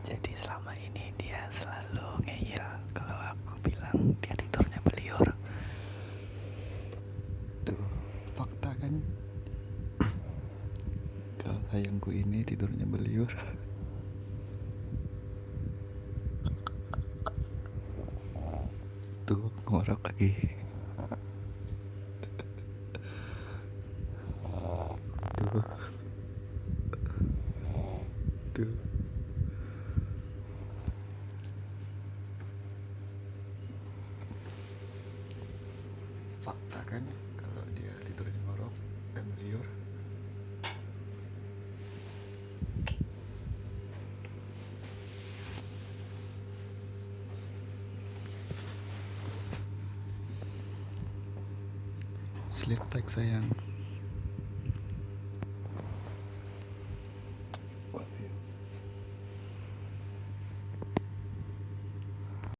Jadi selama ini dia selalu ngeyel kalau aku bilang dia tidurnya beliur. Tuh, fakta kan? Kalau sayangku ini tidurnya beliur. Tuh, ngorok lagi. Tuh. Tuh. Fakta kan kalau dia tidurnya ngorok dan beliur. Sleep tight sayang.